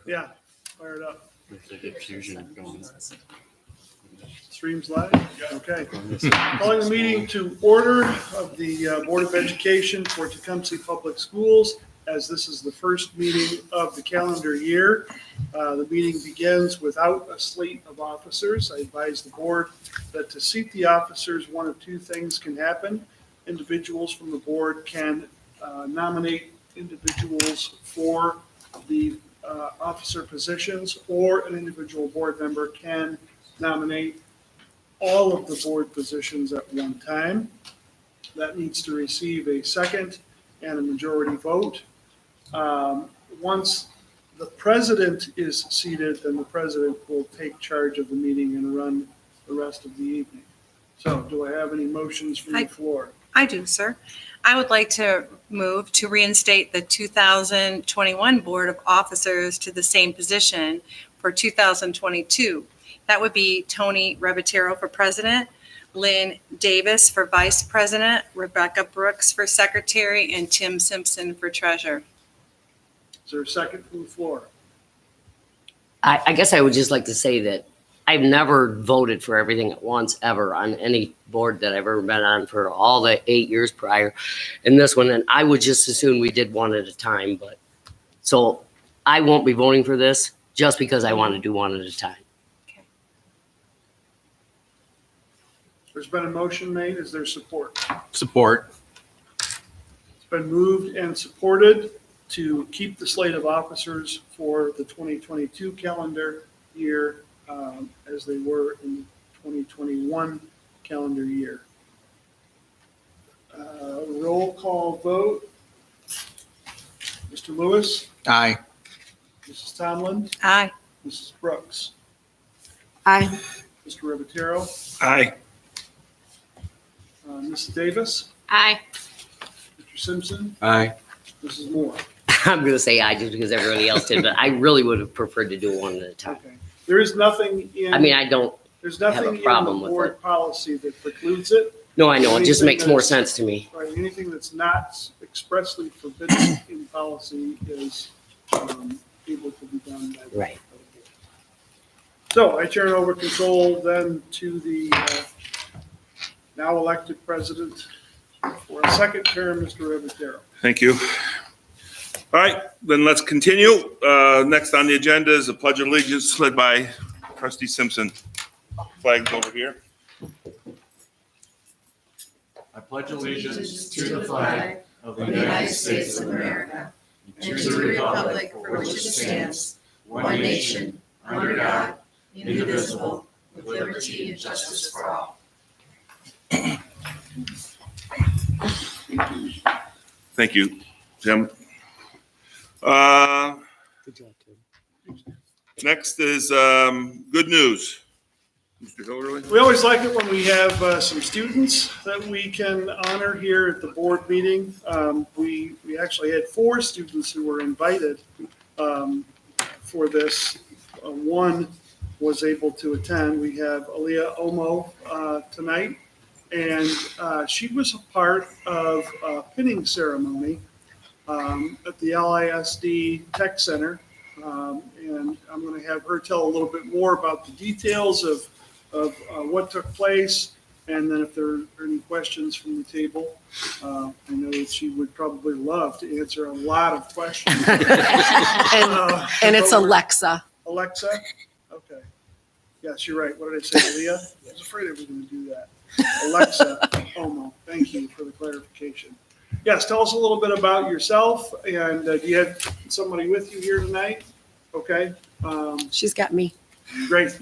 Yeah, fire it up. If they get fusion going. Streams live? Okay. Calling the meeting to order of the Board of Education for Tecumseh Public Schools, as this is the first meeting of the calendar year. The meeting begins without a slate of officers. I advise the board that to seat the officers, one of two things can happen. Individuals from the board can nominate individuals for the officer positions, or an individual board member can nominate all of the board positions at one time. That needs to receive a second and a majority vote. Once the president is seated, then the president will take charge of the meeting and run the rest of the evening. So do I have any motions from the floor? I do, sir. I would like to move to reinstate the 2021 Board of Officers to the same position for 2022. That would be Tony Rebatero for president, Lynn Davis for vice president, Rebecca Brooks for secretary, and Tim Simpson for treasurer. Is there a second from the floor? I guess I would just like to say that I've never voted for everything at once ever on any board that I've ever been on for all the 8 years prior and this one. And I would just assume we did one at a time. But so I won't be voting for this just because I want to do one at a time. There's been a motion made. Is there support? Support. It's been moved and supported to keep the slate of officers for the 2022 calendar year as they were in the 2021 calendar year. Roll call vote. Mr. Lewis, Aye. Mrs. Tomlin, Aye. Mrs. Brooks, Aye. Mr. Rebatero, Aye. Mrs. Davis, Aye. Mr. Simpson, Aye. Mrs. Moore. I'm going to say aye just because everybody else did, but I really would have preferred to do one at a time. Okay. There is nothing in. I mean, I don't. There's nothing have a in problem the with board it. policy that precludes it. No, I know. It just Anything makes more that's- sense to me. Right, anything that's not expressly forbidden in policy is able to be done by the. Right. So I turn over control then to the now elected president for a second term, Mr. Rebatero. Thank you. All right, then let's continue. Next on the agenda is the Pledge of Allegiance led by Trustee Simpson. Flags over here. I pledge allegiance to the flag of the United States of America and to the republic for which it stands, one nation, under God, indivisible, with liberty and justice for all. Thank you, Jim. Next is good news. Mr. Hilderly? We always like it when we have some students that we can honor here at the board meeting. We actually had 4 students who were invited for this. One was able to attend. We have Aaliyah Omo tonight, and she was a part of a pinning ceremony at the LISD Tech Center. And I'm going to have her tell a little bit more about the details of what took place, and then if there are any questions from the table, I know that she would probably love to answer a lot of questions. And it's Alexa. Alexa? Okay. Yes, you're right. What did I say, Leah? I was afraid I was going to do that. Alexa Omo, thank you for the clarification. Yes, tell us a little bit about yourself, and do you have somebody with you here tonight? Okay. She's got me. Great.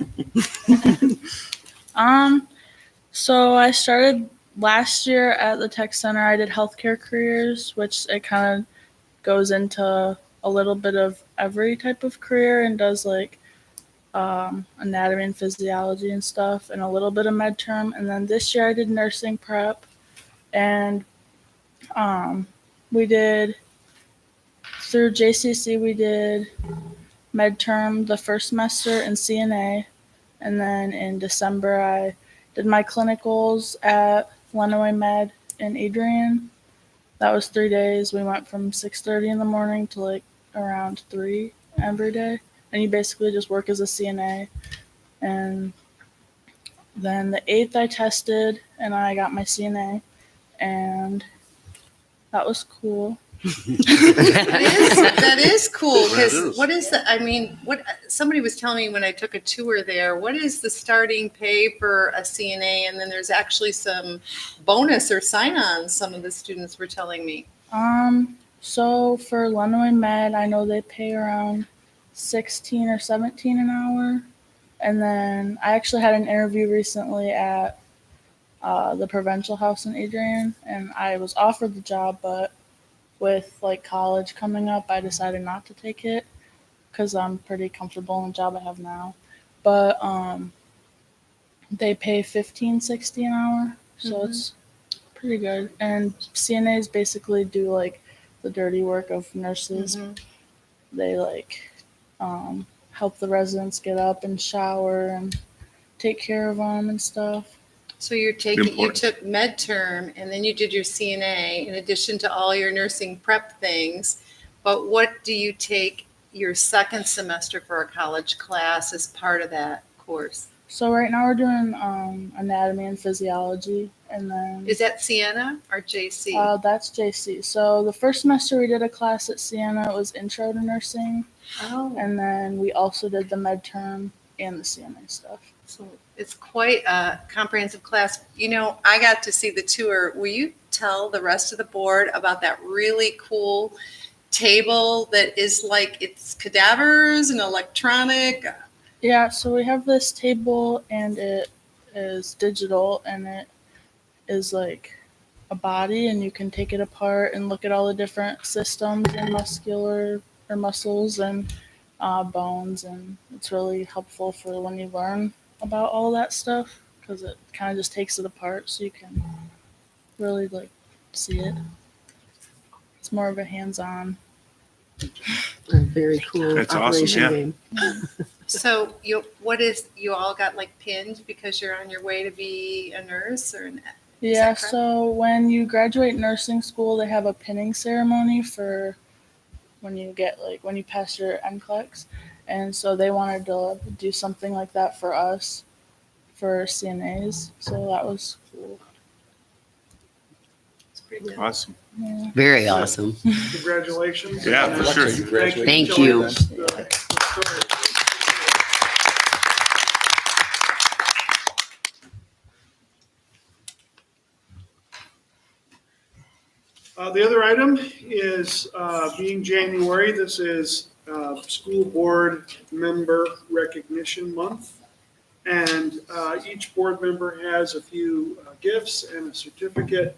So I started last year at the tech center. I did healthcare careers, which it kind of goes into a little bit of every type of career and does like anatomy and physiology and stuff, and a little bit of med term. And then this year I did nursing prep, and we did through JCC we did med term the first semester in CNA, and then in December I did my clinicals at Lenawee Med in Adrian. That was 3 days. We went from 6:30 in the morning to like around 3 every day, and you basically just work as a CNA. And then the 8th I tested and I got my CNA, and that was cool. That is cool, That because is. what is the, I mean, somebody was telling me when I took a tour there, what is the starting pay for a CNA? And then there's actually some bonus or sign-ons, some of the students were telling me. So for Illinois Med, I know they pay around 16 or 17 an hour. And then I actually had an interview recently at the Provincial House in Adrian, and I was offered the job, but with like college coming up, I decided not to take it because I'm pretty comfortable in the job I have now. But they pay 15-16 an hour, so it's pretty good. And CNAs basically do like the dirty work of nurses. They like help the residents get up and shower and take care of them and stuff. So you Important. took med term and then you did your CNA in addition to all your nursing prep things. But what do you take your second semester for a college class as part of that course? So right now we're doing anatomy and physiology, and then Is that Sienna or JC? that's JC. So the first semester we did a class at Sienna. It was intro to nursing, Oh, and then we also did the med term and the CNA stuff. so it's quite a comprehensive class. You know, I got to see the tour. Will you tell the rest of the board about that really cool table that is like it's cadavers and electronic? Yeah, so we have this table, and it is digital, and it is like a body, and you can take it apart and look at all the different systems and muscular or muscles and bones, and it's really helpful for when you learn about all that stuff because it kind of just takes it apart so you can really like see it. It's more of a hands-on. Very cool. That's awesome, yeah. Game. So you all got like pinned because you're on your way to be a nurse or Yeah, correct? so when you graduate nursing school, they have a pinning ceremony for when you get when you pass your NCLEX. And so they wanted to do something like that for us, for CNAs. So that was cool. it's pretty good. Awesome. Yeah. Very awesome. Congratulations. Yeah, for sure. Thank for you. joining us. The other item is being January. This is School Board Member Recognition Month. And each board member has a few gifts and a certificate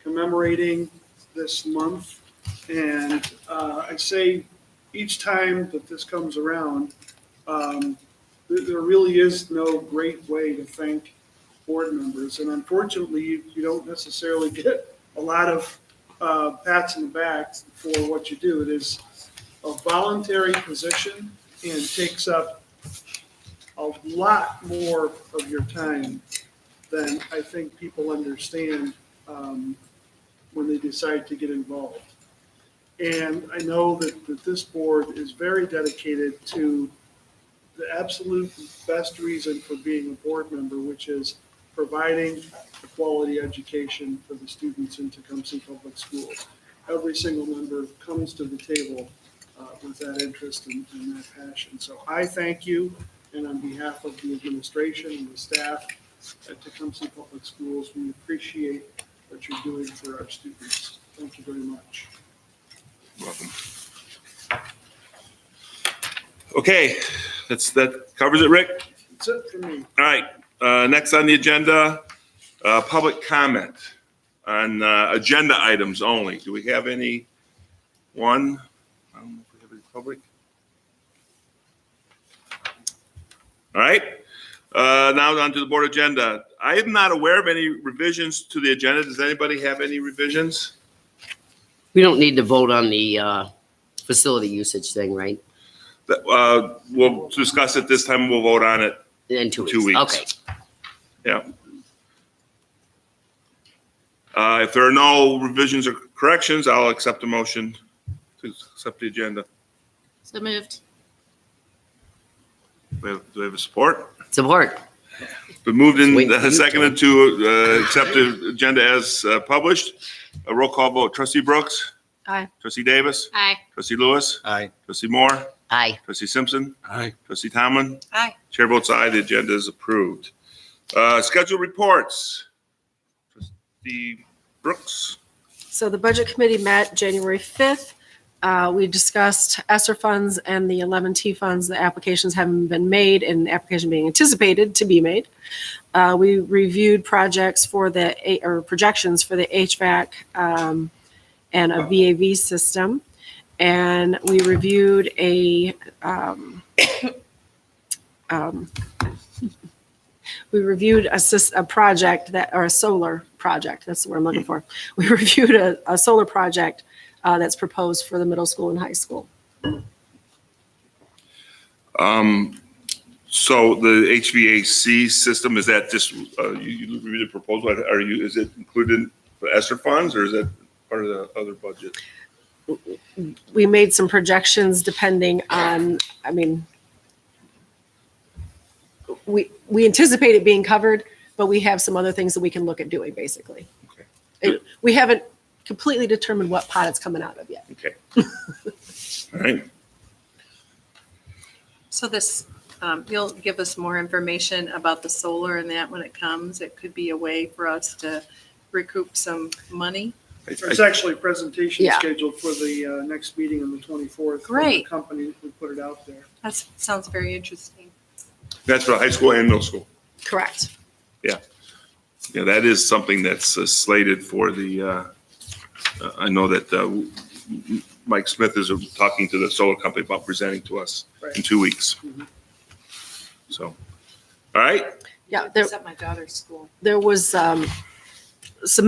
commemorating this month. And I say each time that this comes around, there really is no great way to thank board members. And unfortunately, you don't necessarily get a lot of pats on the back for what you do. It is a voluntary position and takes up a lot more of your time than I think people understand when they decide to get involved. And I know that this board is very dedicated to the absolute best reason for being a board member, which is providing a quality education for the students in Tecumseh Public Schools. Every single member comes to the table with that interest and that passion. So I thank you, and on behalf of the administration and the staff at Tecumseh Public Schools, we appreciate what you're doing for our students. Thank you very much. Welcome. Okay, that covers it, Rick? That's it for me. All right, next on the agenda, public comment on agenda items only. Do we have any one? I don't know if we have any public. All right, now on to the board agenda. I am not aware of any revisions to the agenda. Does anybody have any revisions? We don't need to vote on the facility usage thing, right? We'll discuss it this time. We'll vote on it. In 2 weeks. 2 weeks. Okay. Yeah. If there are no revisions or corrections, I'll accept the motion to accept the agenda. So moved. Do we have a support? Support. Been moved Wait for and you, seconded to accept the agenda as published. A roll call vote. Trustee Brooks? Aye. Trustee Davis? Aye. Trustee Lewis? Aye. Trustee Moore? Aye. Trustee Simpson? Aye. Trustee Tomlin? Aye. Chair votes aye. The agenda is approved. Scheduled reports. Trustee Brooks? So the Budget Committee met January 5th. We discussed ESSER funds and the 11T funds. The applications haven't been made and application being anticipated to be made. We reviewed projects for projections for the HVAC and a VAV system. And we reviewed a project or a solar project. That's the word I'm looking for. We reviewed a solar project that's proposed for the middle school and high school. So the HVAC system, is that just, you reviewed the proposal? Is it included for ESSER funds or is that part of the other budget? We made some projections depending on, we anticipate it being covered, but we have some other things that we can look at doing, basically. Okay. We haven't completely determined what pot it's coming out of yet. Okay. All right. So this, you'll give us more information about the solar and that when it comes. It could be a way for us to recoup some money. There's actually a presentation Yeah. scheduled for the next meeting on the 24th. Great. The company who put it out there. That sounds very interesting. That's for high school and middle school. Correct. Yeah, that is something that's slated for the, I know that Mike Smith is talking to the solar company about presenting to us in 2 weeks. Mhm. So, all right. Yeah, It's at my daughter's school. there was some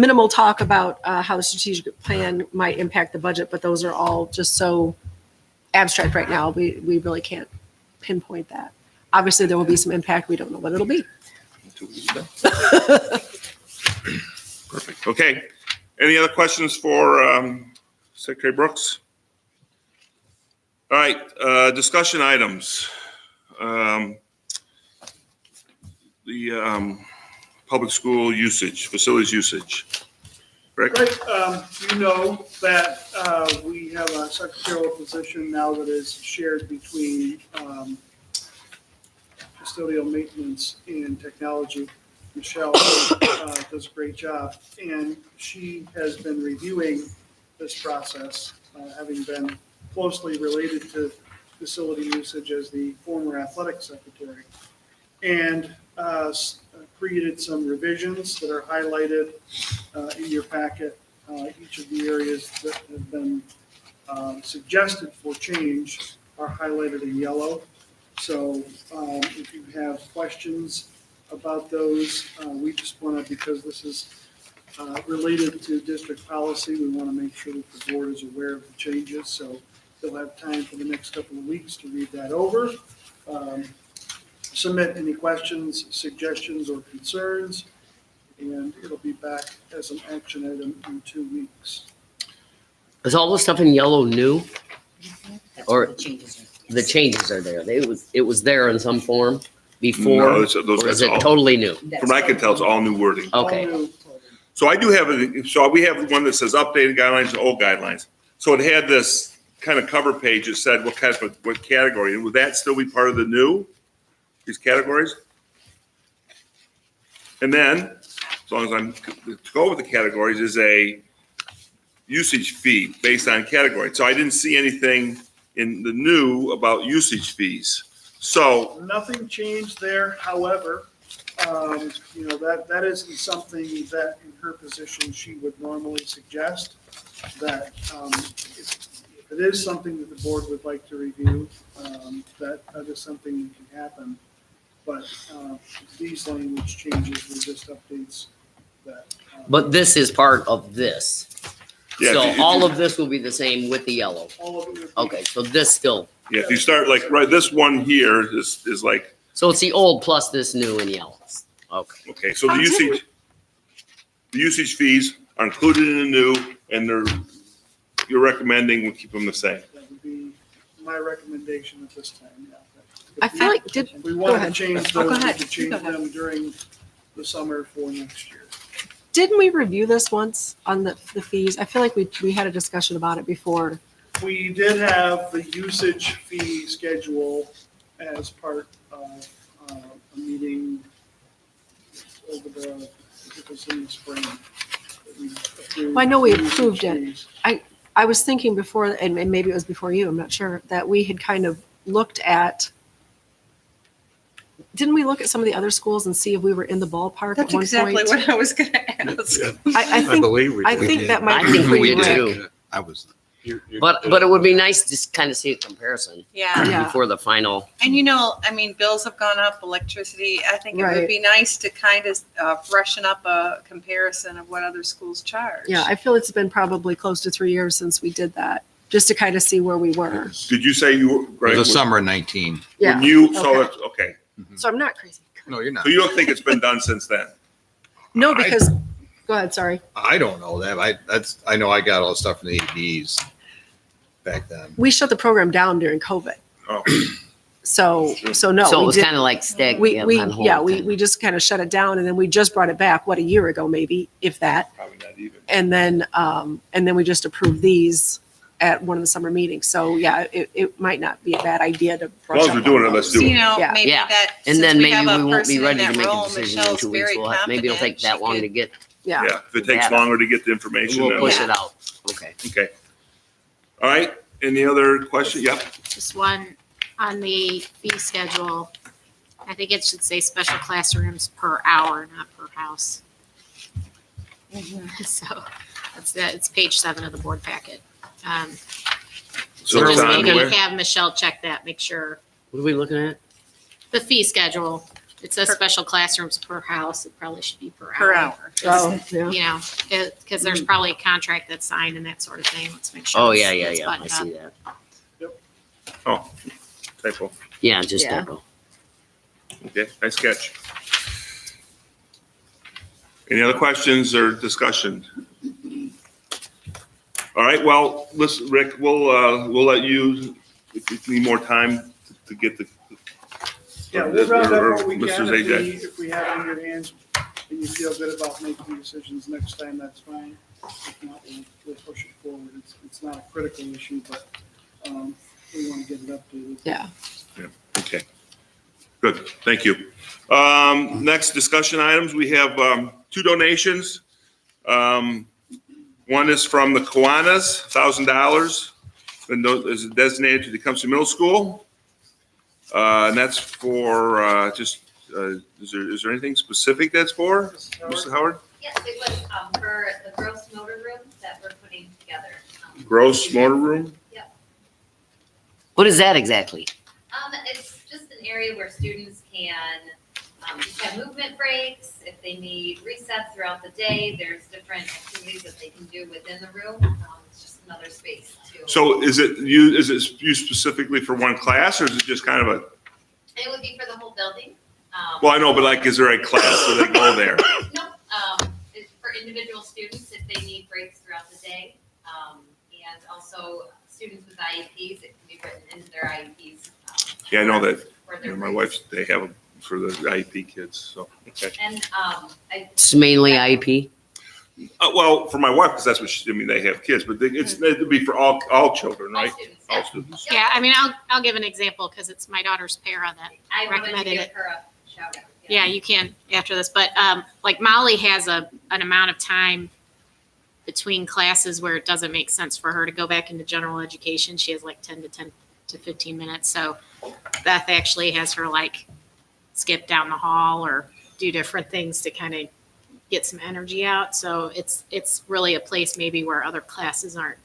minimal talk about how the strategic plan might impact the budget, but those are all just so abstract right now. We really can't pinpoint that. Obviously, there will be some impact. We don't know what it'll be. Perfect. Okay. Any other questions for Secretary Brooks? All right. Discussion items. The public school usage, facilities usage. Rick? Right, you know that we have a secretarial position now that is shared between custodial maintenance and technology. Michelle does a great job, and she has been reviewing this process, having been closely related to facility usage as the former athletic secretary, and created some revisions that are highlighted in your packet. Each of the areas that have been suggested for change are highlighted in yellow. So if you have questions about those, we just want to, because this is related to district policy, we want to make sure that the board is aware of the changes. So they'll have time for the next couple of weeks to read that over. Submit any questions, suggestions, or concerns, and it'll be back as an action item in 2 weeks. Is all the stuff in yellow new? Or The changes the changes are there? It was there in some form No, before? those Or is that's it all. totally new? From what I can tell, it's all new wording. Okay. All new. So I do have, we have one that says updated guidelines and old guidelines. So it had this kind of cover page that said what category, and would that still be part of the new, these categories? And then, as long as I'm, to go with the categories is a usage fee based on category. So I didn't see anything in the new about usage fees. So, Nothing changed there, however, that isn't something that in her position she would normally suggest. That if it is something that the board would like to review, that is something that can happen. But these language changes were just updates that. But this is part of this. yeah, So if you- all of this will be the same with the yellow. All of it would be- Okay, so this still, yeah, if you start like, right, this one here is like, so it's the old plus this new in yellow. Okay. okay, so the usage fees are included in the new, and you're recommending we keep them the same. That would be my recommendation at this time, yeah. I feel like, If we Go wanted to ahead. change Oh, go those, we ahead. could change Go ahead. them during the summer for next year. didn't we review this once on the fees? I feel like we had a discussion about it before. We did have the usage fee schedule as part of a meeting over it was in the spring. that we approved Well, I know we usage approved it. fees. I was thinking before, and maybe it was before you, I'm not sure, that we had kind of looked at, didn't we look at some of the other schools and see if we were in the ballpark at That's one exactly point? what I was going to ask. I think, believe we I did. think that might I be think we pretty did Rick. too. I was. But it would be nice to just kind of see a comparison Yeah. Yeah. before the final. And I mean, bills have gone up, electricity. I think it Right. would be nice to kind of freshen up a comparison of what other schools charge. Yeah, I feel it's been probably close to 3 years since we did that, just to kind of see where we were. Did you say you were, It Greg? was the summer of 19. Yeah. When you, so Okay. it's, okay. So I'm not crazy. No, you're not. So you don't think it's been done since then? No, because, go ahead, sorry. I don't know that. I know I got all the stuff from the ADs back then. We shut the program down during COVID. Oh, So no. So it we was did- kind of like stagnant. we just kind of shut it down and then we just brought it back, what, a year ago, maybe, if that. probably not even. And then we just approved these at one of the summer meetings. So yeah, it might not be a bad idea to. As long as we're doing it, let's do it. Yeah. Maybe Yeah. that, And since then we maybe have we a won't be person in ready to that make a role, decision in Michelle's 2 weeks. very Maybe it'll take confident. that She long could- to get. Yeah. Yeah, if it takes Yeah. longer to get the information, We'll then push Yeah. it out. Okay. okay. All right, any other question? Yep. Just one on the fee schedule. I think it should say special classrooms per hour, not per house. So it's page 7 of the board packet. So So it's just on maybe where? have Michelle check that, make sure. What are we looking at? The fee schedule, it says special classrooms per house. It probably should be per hour. Per hour. Oh, yeah. You know, because there's probably a contract that's signed and that sort of thing. Let's make sure. Oh, it's- yeah. it's I buttoned see up. that. Oh, typo. Yeah, just Yeah. typo. Okay, nice catch. Any other questions or discussion? All right, well, listen, Rick, we'll let you, if you need more time to get the. Yeah, we'll round up what we Mr. can. Zajac. If we have it in your hands and you feel good about making decisions next time, that's fine. If not, we'll push it forward. It's not a critical issue, but we want to get it updated. Yeah. Okay, good, thank you. Next discussion items, we have 2 donations. One is from the Kiwanis, $1,000, and is designated to the Tecumseh Middle School. And that's for is there anything specific that's for, Mr. Howard? Yes, it was for the gross motor room that we're putting together. Gross motor room? What is that exactly? It's just an area where students can just have movement breaks. If they need resets throughout the day, there's different activities that they can do within the room. It's just another space to. So is it used specifically for one class, or is it just kind of a, It would be for the whole building. well, I know, but like, is there a class where they go there? No, it's for individual students if they need breaks throughout the day. And also students with IEPs, it can be written into their IEPs. Yeah, I know that, For you their know, my breaks. wife, they have them for the IEP kids, so, okay. And, It's mainly IEP. Well, for my wife, because that's what she, I mean, they have kids, but it'd be for all children, all right? students, All yeah. students. Yeah, I mean, I'll give an example because it's my daughter's para that I wanted to recommended give it. her a shout out. Yeah, you can after this, but like Molly has an amount of time between classes where it doesn't make sense for her to go back into general education. She has like 10 to 15 minutes. So Beth actually has her like skip down the hall or do different things to kind of get some energy out. So it's really a place maybe where other classes aren't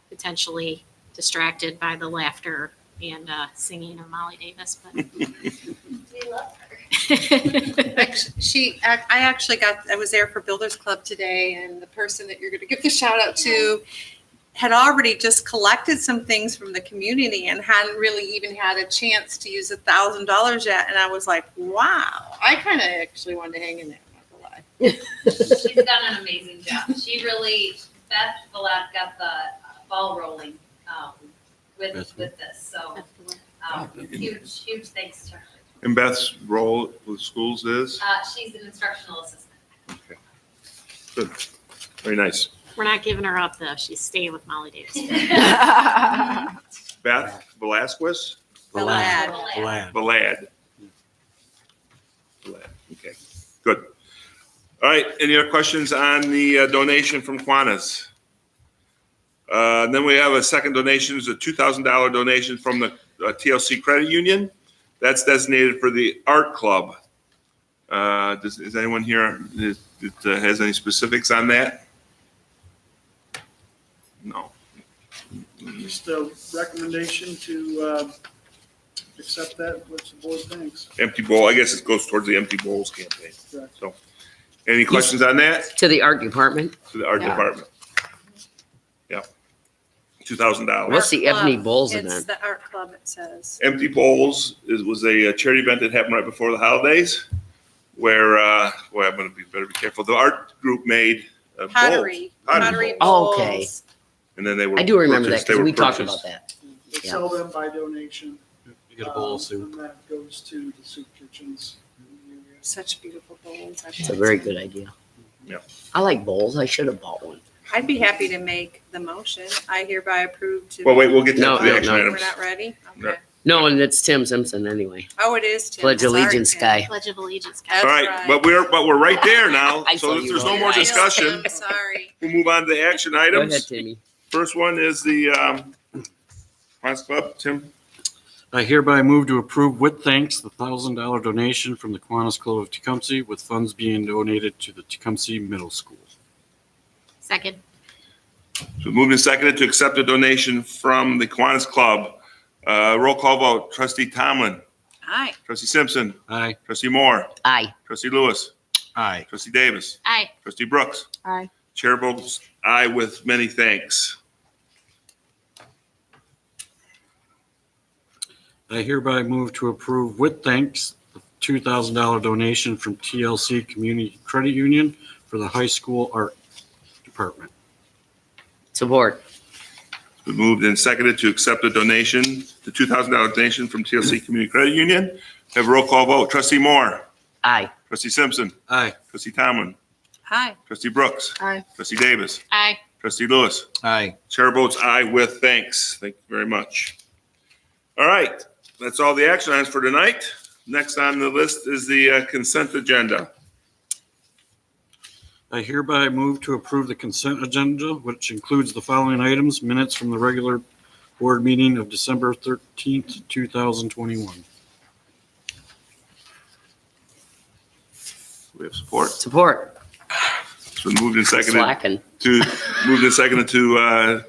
potentially distracted by the laughter and singing of Molly Davis. But We love her. I was there for Builders Club today, and the person that you're going to give the shout out to had already just collected some things from the community and hadn't really even had a chance to use $1,000 yet. And I was like, wow, I kind of actually wanted to hang in there. I'm not gonna lie. She's done an amazing job. She really, Beth Valette got the ball rolling with this. So Huge thanks to her. And Beth's role with schools is? She's an instructional assistant. Good. Very nice. We're not giving her up though. She's staying with Molly Davis. Beth Velasquez? Glad. Balad. Okay, good. All right, any other questions on the donation from Kiwanis? Then we have a second donation, is a $2,000 donation from the TLC Credit Union. That's designated for the art club. Is anyone here that has any specifics on that? No. Just a recommendation to accept that, which the board thinks. Empty bowl, I guess it goes towards the Empty Bowls campaign. Correct. So, any questions on that? To the art department? To the art Yeah. department. Yeah. $2,000. What's the Ebony Club. Bowls It's event? the art club, it says. Empty Bowls was a charity event that happened right before the holidays, where well, I'm going to better be careful. The art group made bowls. Pottery bowls. bowls. Okay. And then they were. I do remember that purchased- they because were we talked purchased. about that. They Yeah. sell them by donation. You get a bowl of soup. And that goes to the soup kitchens. Such beautiful bowls. It's a very good idea. Yeah. I like bowls. I should have bought one. I'd be happy to make the motion. I hereby approve to. Well, wait, we'll get to No, the no, action no. We're items. not ready? No. Okay. No, and it's Tim Simpson anyway. Oh, it is Tim. Pledge Sorry, allegiance, Tim. guy. Pledge of Allegiance. That's All right, right. but we're right there now. I So saw if you there's no wrote more that. discussion, Tim, sorry. we'll move on to the action Go ahead, items. Timmy. First one is the Lions Club. Tim? I hereby move to approve with thanks the $1,000 donation from the Kiwanis Club of Tecumseh, with funds being donated to the Tecumseh Middle School. Second. So moved and seconded to accept a donation from the Kiwanis Club. Roll call vote. Trustee Tomlin. Aye. Trustee Simpson. Aye. Trustee Moore. Aye. Trustee Lewis. Aye. Trustee Davis. Aye. Trustee Brooks. Aye. Chair votes aye with many thanks. I hereby move to approve with thanks the $2,000 donation from TLC Community Credit Union for the high school art department. Support. It's been moved and seconded to accept a donation, the $2,000 donation from TLC Community Credit Union. Have a roll call vote. Trustee Moore. Aye. Trustee Simpson. Aye. Trustee Tomlin. Aye. Trustee Brooks. Aye. Trustee Davis. Aye. Trustee Lewis. Aye. Chair votes aye with thanks. Thank you very much. All right, that's all the action items for tonight. Next on the list is the consent agenda. I hereby move to approve the consent agenda, which includes the following items: minutes from the regular board meeting of December 13th, 2021. We have support. Support. It's been moved and seconded Slacking. to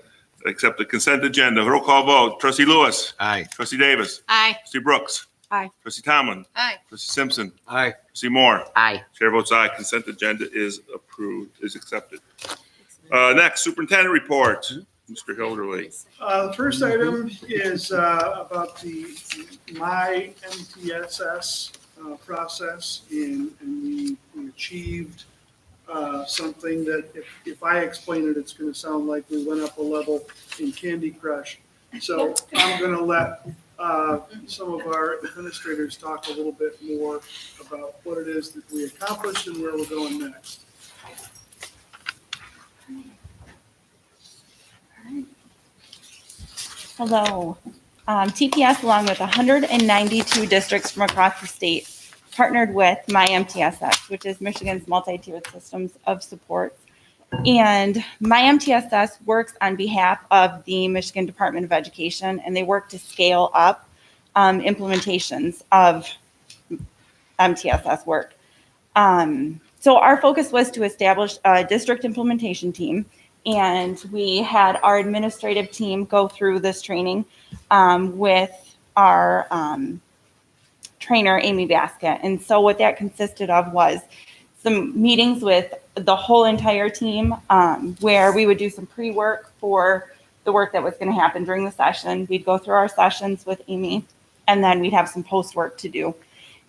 accept the consent agenda. Roll call vote. Trustee Lewis. Aye. Trustee Davis. Aye. Trustee Brooks. Aye. Trustee Tomlin. Aye. Trustee Simpson. Aye. Trustee Moore. Aye. Chair votes aye. Consent agenda is approved, is accepted. Next, superintendent report. Mr. Hilderly. The first item is about the my MTSS process, and we achieved something that if I explain it, it's going to sound like we went up a level in Candy Crush. So I'm going to let some of our administrators talk a little bit more about what it is that we accomplished and where we're going next. Hello. TPS, along with 192 districts from across the state, partnered with MyMTSS, which is Michigan's multi-tiered systems of support. And MyMTSS works on behalf of the Michigan Department of Education, and they work to scale up implementations of MTSS work. So our focus was to establish a district implementation team, and we had our administrative team go through this training with our trainer, Amy Baskett. And so what that consisted of was some meetings with the whole entire team, where we would do some pre-work for the work that was going to happen during the session. We'd go through our sessions with Amy, and then we'd have some post-work to do.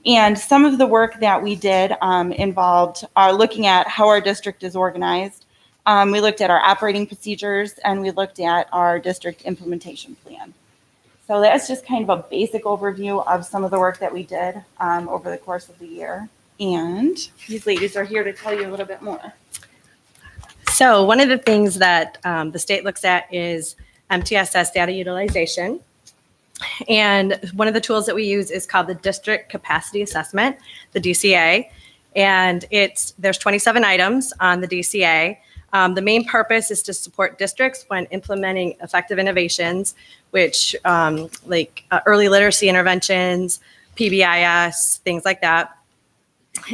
And some of the work that we did involved looking at how our district is organized. We looked at our operating procedures, and we looked at our district implementation plan. So that's just kind of a basic overview of some of the work that we did over the course of the year. And these ladies are here to tell you a little bit more. So one of the things that the state looks at is MTSS data utilization. And one of the tools that we use is called the District Capacity Assessment, the DCA. And there's 27 items on the DCA. The main purpose is to support districts when implementing effective innovations, which early literacy interventions, PBIS, things like that.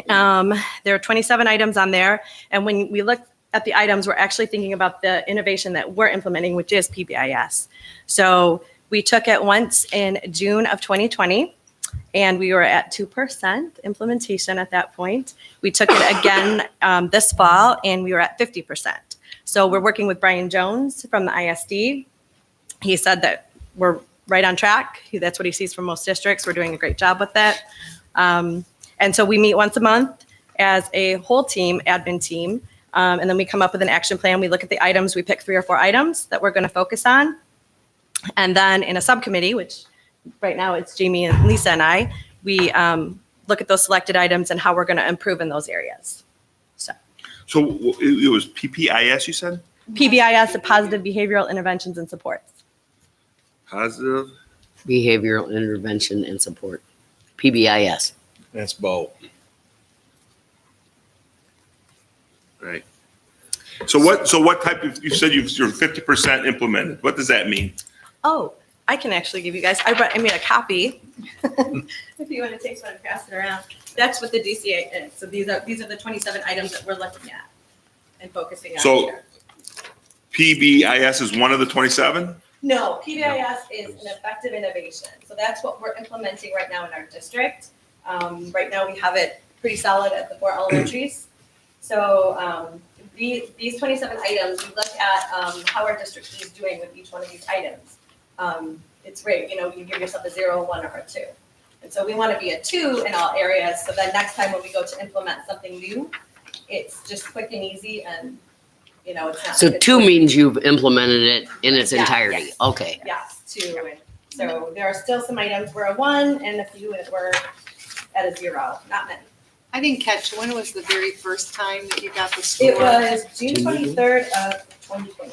There are 27 items on there. And when we look at the items, we're actually thinking about the innovation that we're implementing, which is PBIS. So we took it once in June of 2020, and we were at 2% implementation at that point. We took it again this fall, and we were at 50%. So we're working with Brian Jones from the ISD. He said that we're right on track. That's what he sees from most districts. We're doing a great job with that. And so we meet once a month as a whole team, admin team, and then we come up with an action plan. We look at the items. We pick 3 or 4 items that we're going to focus on. And then in a subcommittee, which right now it's Jamie and Lisa and I, we look at those selected items and how we're going to improve in those areas. So it was PPIS, you said? PBIS, the Positive Behavioral Interventions and Supports. Positive? Behavioral intervention and support, PBIS. That's Bo. Right. So what type of, you said you're 50% implemented. What does that mean? Oh, I can actually give you guys, I made a copy. If you want to take one and pass it around. That's what the DCA is. So these are the 27 items that we're looking at and focusing on. So here. PBIS is one of the 27? No, PBIS is an effective innovation. So that's what we're implementing right now in our district. Right now we have it pretty solid at the 4 elementaries. So these 27 items, we look at how our district is doing with each one of these items. It's great, you give yourself a 0, 1, or a 2. And so we want to be a 2 in all areas. So then next time when we go to implement something new, it's just quick and easy and, it's not. So 2 means you've implemented it in its Yeah, entirety. yes. Okay. Yes, 2. And so there are still some items where a 1 and a few that were at a 0, not many. I didn't catch, when was the very first time that you got the score? It was June 23rd of 2020.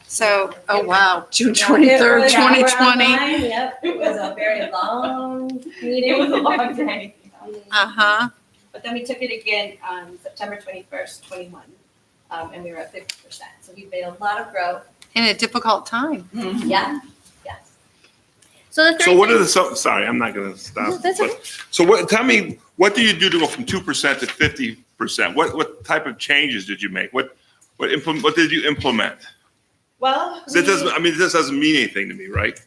So, oh wow, June Yeah, 23rd, we're 2020. online, Yep, it was a very long meeting. It was a long day. Uh-huh. But then we took it again on September 21st, 21, and we were at 50%. So we've made a lot of growth. In a difficult time. Yeah, yes. So the So what are sorry, I'm not going to stop. No, that's okay. So tell me, what do you do to go from 2% to 50%? What type of changes did you make? What did you implement? Well, This doesn't mean anything to me, right?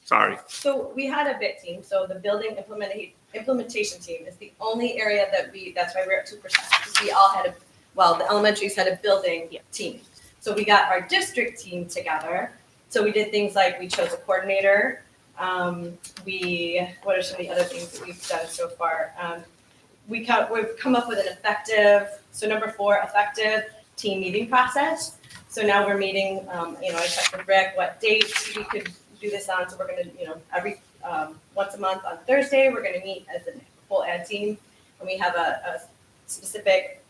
Sorry. so we had a BIT team. So the building implementation team is the only area that's why we're at 2%. Because we all had the elementaries had a building team. So we got our district team together. So we did things like we chose a coordinator. What are some of the other things that we've done so far? We've come up with an effective, so number 4, effective team meeting process. So now we're meeting, I checked with Rick what date we could do this on. So we're going to, every once a month on Thursday, we're going to meet as a full ad team. And we have a specific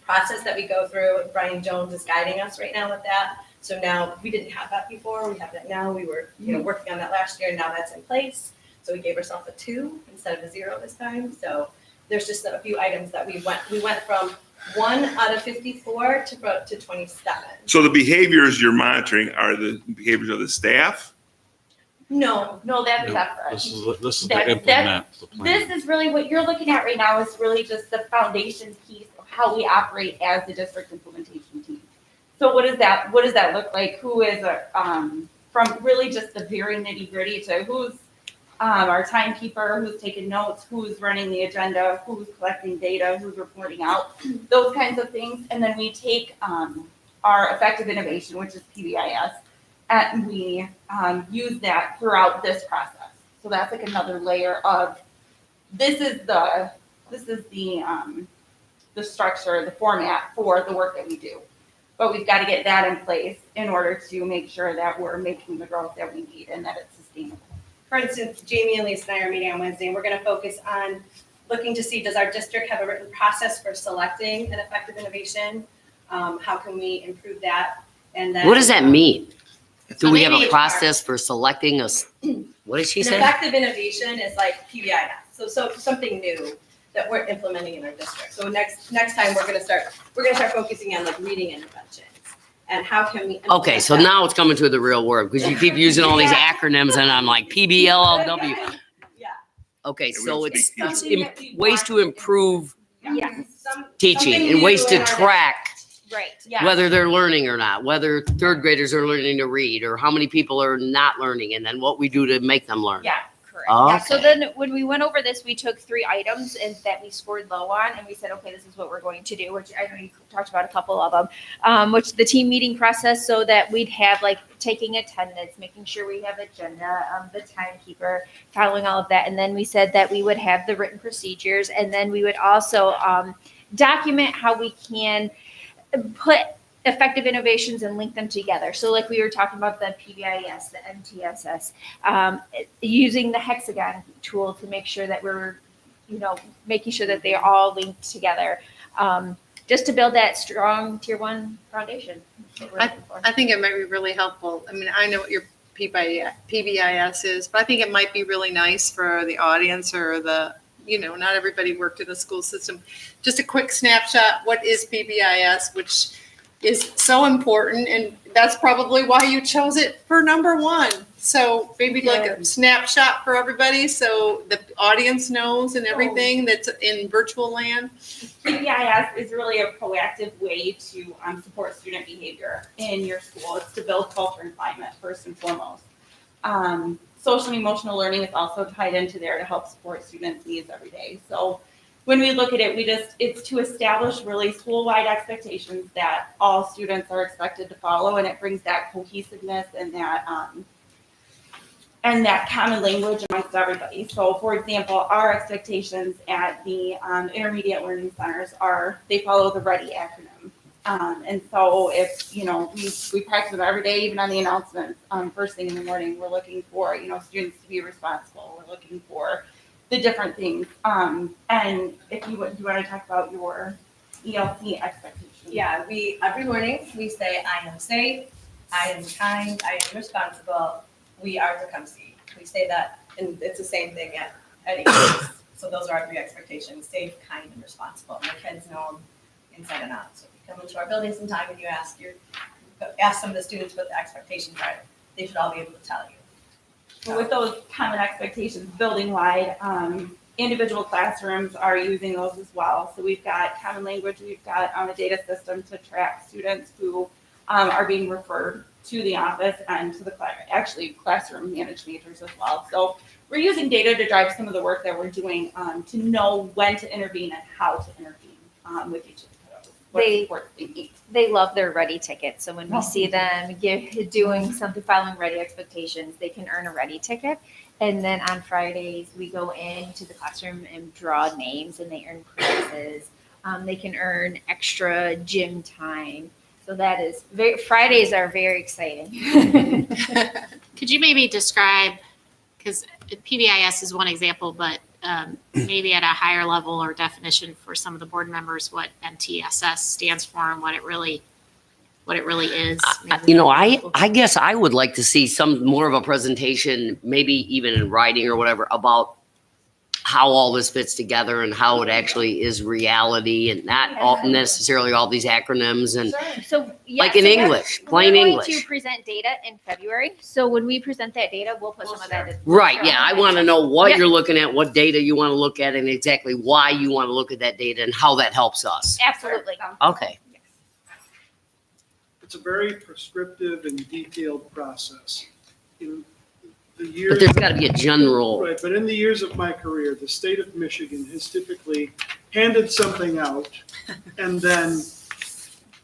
process that we go through. Brian Jones is guiding us right now with that. So now we didn't have that before. We have that now. We were, working on that last year. And now that's in place. So we gave ourselves a 2 instead of a 0 this time. So there's just a few items that we went from 1 out of 54 to 27. So the behaviors you're monitoring are the behaviors of the staff? No, that's Nope. separate. This is That- to implement the plan. This is really what you're looking at right now is really just the foundation piece of how we operate as the district implementation team. So what does that look like? Who is from really just the very nitty gritty to who's our timekeeper, who's taking notes, who's running the agenda, who's collecting data, who's reporting out, those kinds of things. And then we take our effective innovation, which is PBIS, and we use that throughout this process. So that's like another layer of this is the structure, the format for the work that we do. But we've got to get that in place in order to make sure that we're making the growth that we need and that it's sustainable. for instance, Jamie and Lisa and I are meeting on Wednesday, and we're gonna focus on looking to see, does our district have a written process for selecting an effective innovation? How can we improve that? And then. What does that mean? Do So we have maybe a HR. process for selecting us? What did she An say? effective innovation is like PBIS, so something new that we're implementing in our district. So next time, we're gonna start focusing on like reading interventions and how can we. implement Okay, so that. now it's coming to the real world because you keep using all these acronyms and I'm like PBLLW. Yeah. Okay, Yeah, we so don't it's speak Something im- that we ways want to improve Yeah. teaching Something and ways new to in our track Right, yeah. whether they're learning or not, whether third graders are learning to read or how many people are not learning and then what we do to make them learn. Yeah, correct. Okay. Yeah, so then when we went over this, we took 3 items and that we scored low on, and we said, okay, this is what we're going to do, which I know you talked about a couple of them, which the team meeting process, so that we'd have like taking attendance, making sure we have agenda, the timekeeper, following all of that. And then we said that we would have the written procedures, and then we would also document how we can put effective innovations and link them together. So like we were talking about the PBIS, the MTSS, using the hexagon tool to make sure that we're, making sure that they're all linked together, just to build that strong tier 1 foundation. That's what we're looking for. I think it might be really helpful. I mean, I know what your PBIS is, but I think it might be really nice for the audience or not everybody worked in the school system. Just a quick snapshot, what is PBIS, which is so important, and that's probably why you chose it for number 1. So maybe like a snapshot for everybody so the audience knows and everything that's in virtual land. PBIS is really a proactive way to support student behavior in your school. It's to build culture and climate first and foremost. Social and emotional learning is also tied into there to help support students' needs every day. So when we look at it, it's to establish really school-wide expectations that all students are expected to follow, and it brings that cohesiveness and that common language amongst everybody. So for example, our expectations at the intermediate learning centers they follow the READY acronym. And so if, we practice them every day, even on the announcements, first thing in the morning, we're looking for, students to be responsible. We're looking for the different things. And if you want to talk about your ELC expectations. Yeah, every morning, we say, I am safe, I am kind, I am responsible, we are Tecumseh. We say that, and it's the same thing at APS. So those are our 3 expectations: safe, kind, and responsible. And the kids know them inside and out. So if you come into our building sometime and you ask some of the students what the expectations are, they should all be able to tell you. So with those common expectations, building-wide, individual classrooms are using those as well. So we've got common language, we've got a data system to track students who are being referred to the office and to the classroom managed majors as well. So we're using data to drive some of the work that we're doing to know when to intervene and how to intervene with each of the kiddos. What support they need. They love their ready ticket. So when we see them doing something, following ready expectations, they can earn a ready ticket. And then on Fridays, we go into the classroom and draw names, and they earn prizes. They can earn extra gym time. So that is Fridays are very exciting. Could you maybe describe, because PBIS is one example, but maybe at a higher level or definition for some of the board members, what MTSS stands for and what it really is? I guess I would like to see some more of a presentation, maybe even in writing or whatever, about how all this fits together and how it actually is reality and not all necessarily all these acronyms and So like in English, plain we're English. going to present data in February. So when we present that data, we'll put some of that in. Right, yeah, I want to know what Yeah. you're looking at, what data you want to look at, and exactly why you want to look at that data and how that helps us. Absolutely. Okay. It's a very prescriptive and detailed process. In the But years, there's got to be a general, right, but in the years of my career, the state of Michigan has typically handed something out, and then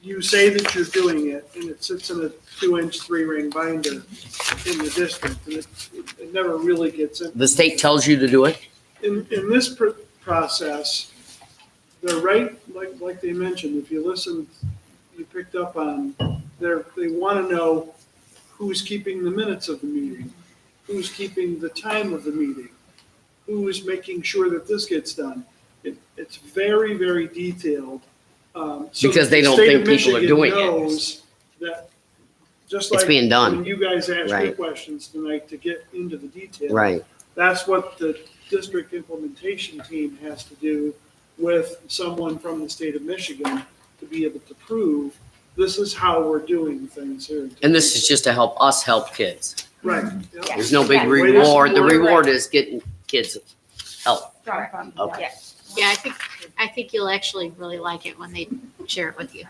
you say that you're doing it, and it sits in a 2-inch 3-ring binder in the district, and it never really gets in. the state tells you to do it? In this process, they're right, like they mentioned, if you listen, you picked up on, they want to know who's keeping the minutes of the meeting, who's keeping the time of the meeting, who is making sure that this gets done. It's very, very detailed. So Because they the don't state think of people are Michigan doing it. knows that, just It's like being done. when you guys ask your Right. questions tonight to get into the detail. Right. That's what the district implementation team has to do with someone from the state of Michigan to be able to prove this is how we're doing things here. And this is just to help us help kids. Right. Yep. There's no big Yeah. reward. The Right. reward is getting kids help. Okay. Yeah, I think you'll actually really like it when they share it with you.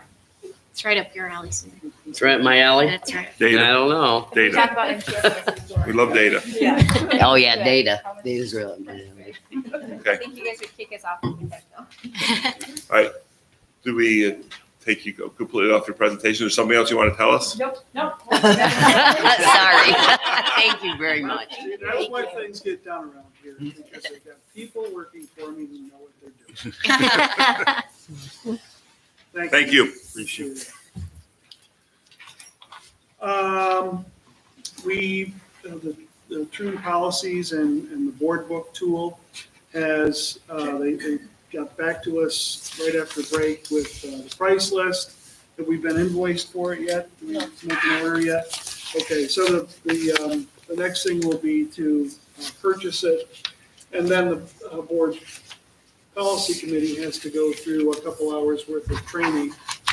It's right up your alley, Susan. It's right in my alley. That's right. I Data, don't know. data. Talk about MTSS. We love data. Oh, yeah, data. Data's really. Okay. I think you guys would kick us off. with that, though. All right. Do we take you completely off your presentation? Or something else you want to tell us? Nope. Sorry. Thank you very much. That's why things get done around here, because they've got people working for me who know what they're doing. Thank you. Appreciate it. The True Policies and the board book tool has, they got back to us right after break with the price list. Have we been invoiced for it yet? Do we make an order yet? Okay, so the next thing will be to purchase it. And then the board policy committee has to go through a couple hours worth of training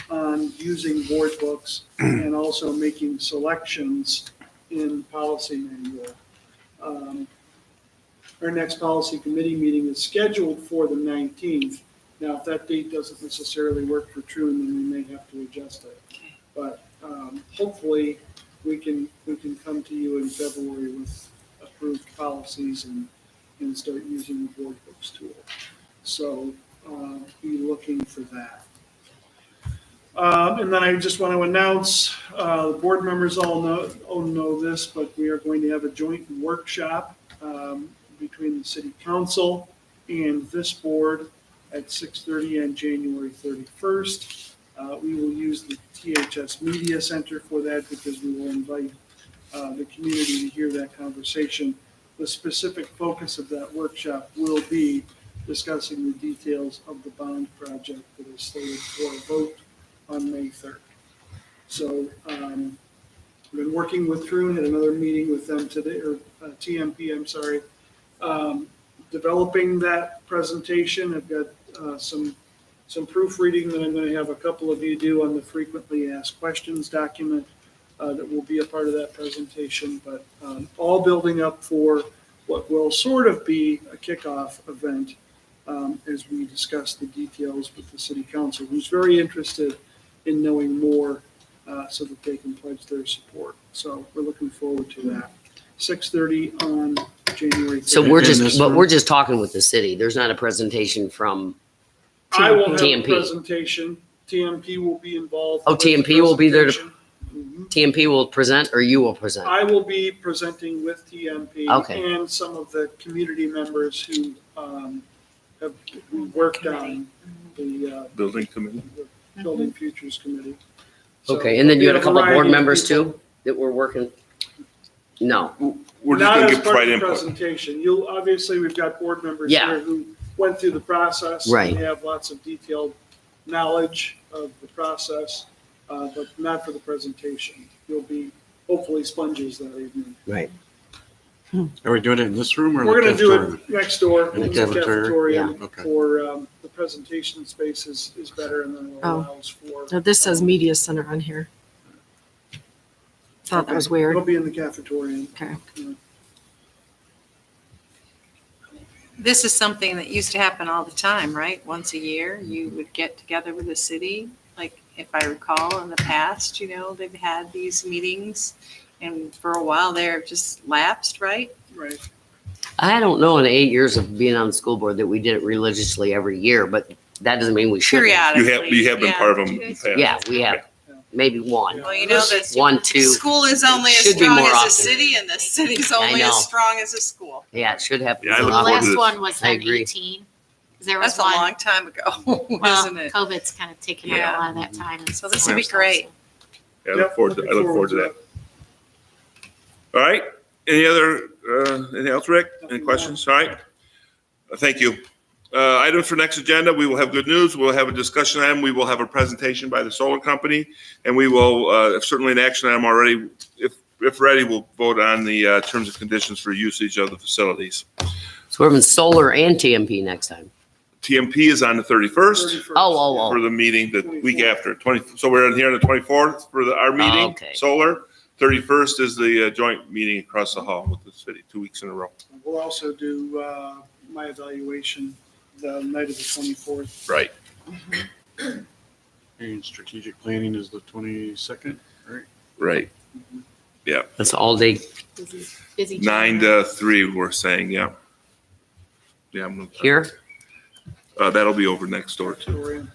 on using board books and also making selections in policy manual. Our next policy committee meeting is scheduled for the 19th. Now, if that date doesn't necessarily work for Truon, then we may have to adjust it. But hopefully, we can come to you in February with approved policies and start using the board books tool. So be looking for that. And then I just want to announce, the board members all know this, but we are going to have a joint workshop between the city council and this board at 6:30 on January 31st. We will use the THS Media Center for that because we will invite the community to hear that conversation. The specific focus of that workshop will be discussing the details of the bond project that is slated for a vote on May 3rd. So I've been working with Troon, had another meeting with them today, or TMP, I'm sorry, developing that presentation. I've got some proofreading that I'm going to have a couple of you do on the frequently asked questions document that will be a part of that presentation, but all building up for what will sort of be a kickoff event as we discuss the details with the city council, who's very interested in knowing more so that they can pledge their support. So we're looking forward to that. 6:30 on January 3rd. So we're just talking with the city. There's not a presentation from, I will have a TMP. presentation. TMP will be involved. Oh, with the TMP will be there to- presentation. Mhm. TMP will present or you will present? I will be presenting with TMP Okay. and some of the community members who who worked on the Building committee. Building Futures Committee. So Okay, and then you had a couple variety board of members people. too that were working? No. We're just Not gonna as get part right of the input. presentation. Obviously, we've got board members Yeah. here who went through the process. Right. And have lots of detailed knowledge of the process, but not for the presentation. You'll be hopefully sponges that evening. Right. Are we doing it in this room or? We're the gonna do cafeteria? it next door In the in the cafeteria? cafeteria Yeah. Okay. for, the presentation space is better and then it Oh. allows for. Now, this says media center on here. Thought that was weird. It'll be in the cafeteria. Okay. This is something that used to happen all the time, right? Once a year, you would get together with the city. Like, if I recall in the past, they've had these meetings and for a while they're just lapsed, right? Right. I don't know in 8 years of being on the school board that we did it religiously every year, but that doesn't mean we should. Periodically. You have been yeah. part of them in the past. Yeah, we have maybe one. Well, that One, two. school is only as Should be strong more as often. the city and the city's I only know. as strong as the school. Yeah, it should happen. Yeah, I The look forward to last this. one was I then agree. 18. 'Cause there was That's a one, long time ago, well, isn't it? COVID's kind of taken Yeah. up a lot of that time. So this would be great. Yeah, I look forward to that. All right. Any other, anything else, Rick? Any Nothing questions? All right. Thank you. Items for next agenda, we will have good news. We'll have a discussion item. We will have a presentation by the solar company. And we will, certainly an action item already, if ready, we'll vote on the terms and conditions for usage of the facilities. So we're having solar and TMP next time. TMP is on the 31st. For the meeting the week after, so we're in here on the 24th for our meeting, okay. solar. 31st is the joint meeting across the hall with the city, 2 weeks in a row. We'll also do my evaluation the night of the 24th. Right. And strategic planning is the 22nd, right? Right. Yeah. That's all day. Busy. 9 to 3, we're saying, yeah. Yeah. Here? That'll be over next door too. Victoria.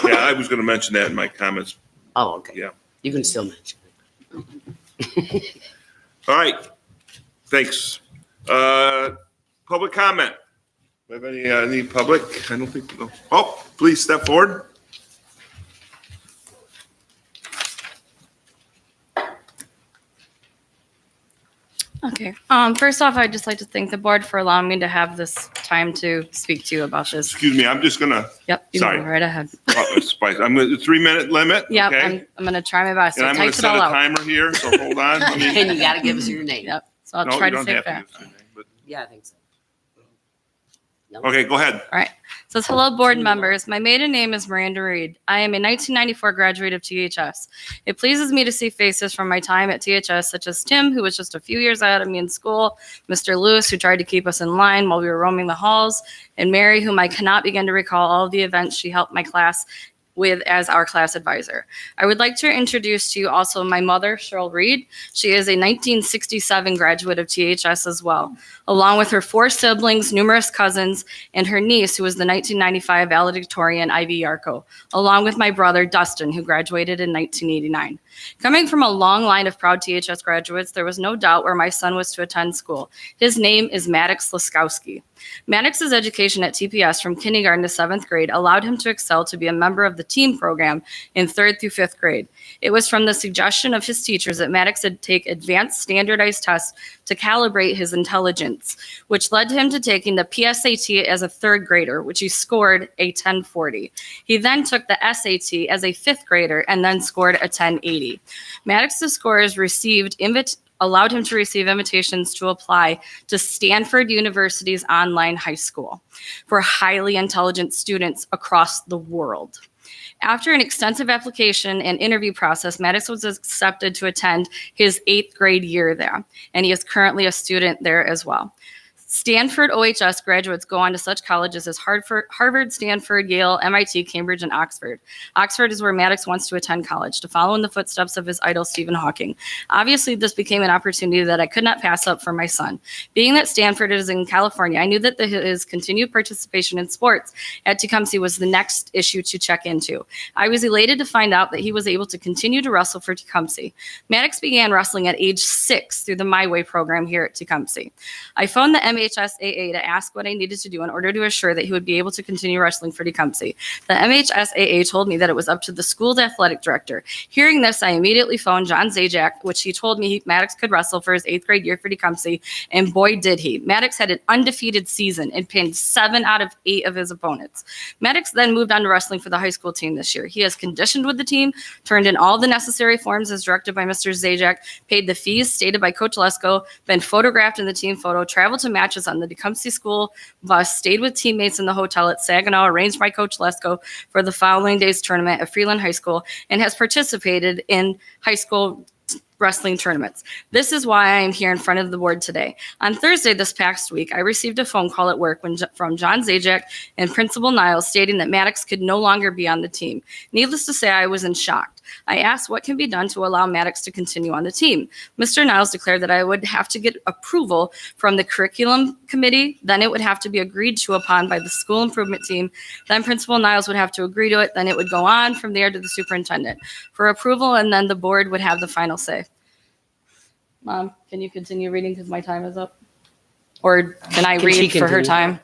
Yeah, I was gonna mention that in my comments. Oh, okay. Yeah. You can still mention it. All right. Thanks. Public comment. Do we have any public? I don't think, no. Oh, please step forward. Okay. First off, I'd just like to thank the board for allowing me to have this time to speak to you about this. Excuse me, I'm just gonna, Yep. You Sorry. go right ahead. I'm gonna, the 3-minute limit. Yep. Okay? I'm going to try my best. And So I'm gonna type it set all a out. timer here, so hold on. Let me- And you gotta give us your name. Yep. So I'll No, try you to don't stay have to fair. give us your name, but- Yeah, I think so. Okay, go ahead. All right. It says, hello, board members. My maiden name is Miranda Reed. I am a 1994 graduate of THS. It pleases me to see faces from my time at THS, such as Tim, who was just a few years ahead of me in school, Mr. Lewis, who tried to keep us in line while we were roaming the halls, and Mary, whom I cannot begin to recall all of the events she helped my class with as our class advisor. I would like to introduce to you also my mother, Cheryl Reed. She is a 1967 graduate of THS as well, along with her 4 siblings, numerous cousins, and her niece, who was the 1995 valedictorian, Ivy Yarko, along with my brother, Dustin, who graduated in 1989. Coming from a long line of proud THS graduates, there was no doubt where my son was to attend school. His name is Maddox Laskowski. Maddox's education at TPS from kindergarten to 7th grade allowed him to excel to be a member of the team program in 3rd through 5th grade. It was from the suggestion of his teachers that Maddox would take advanced standardized tests to calibrate his intelligence, which led to him to taking the PSAT as a 3rd grader, which he scored a 1040. He then took the SAT as a 5th grader and then scored a 1080. Maddox's scores allowed him to receive invitations to apply to Stanford University's online high school for highly intelligent students across the world. After an extensive application and interview process, Maddox was accepted to attend his 8th grade year there, and he is currently a student there as well. Stanford OHS graduates go on to such colleges as Harvard, Stanford, Yale, MIT, Cambridge, and Oxford. Oxford is where Maddox wants to attend college, to follow in the footsteps of his idol, Stephen Hawking. Obviously, this became an opportunity that I could not pass up for my son. Being that Stanford is in California, I knew that his continued participation in sports at Tecumseh was the next issue to check into. I was elated to find out that he was able to continue to wrestle for Tecumseh. Maddox began wrestling at age 6 through the My Way program here at Tecumseh. I phoned the MHSAA to ask what I needed to do in order to assure that he would be able to continue wrestling for Tecumseh. The MHSAA told me that it was up to the school's athletic director. Hearing this, I immediately phoned John Zajac, which he told me Maddox could wrestle for his 8th grade year for Tecumseh, and boy did he. Maddox had an undefeated season and pinned 7 out of 8 of his opponents. Maddox then moved on to wrestling for the high school team this year. He has conditioned with the team, turned in all the necessary forms as directed by Mr. Zajac, paid the fees stated by Coach Lesko, been photographed in the team photo, traveled to matches on the Tecumseh school bus, stayed with teammates in the hotel at Saginaw, arranged by Coach Lesko for the following day's tournament at Freeland High School, and has participated in high school wrestling tournaments. This is why I am here in front of the board today. On Thursday this past week, I received a phone call at work from John Zajac and Principal Niles stating that Maddox could no longer be on the team. Needless to say, I was in shock. I asked what can be done to allow Maddox to continue on the team. Mr. Niles declared that I would have to get approval from the curriculum committee, then it would have to be agreed to upon by the school improvement team, then Principal Niles would have to agree to it, then it would go on from there to the superintendent for approval, and then the board would have the final say. Mom, can you continue reading because my time is up? Or can I Can she read for her continue? time?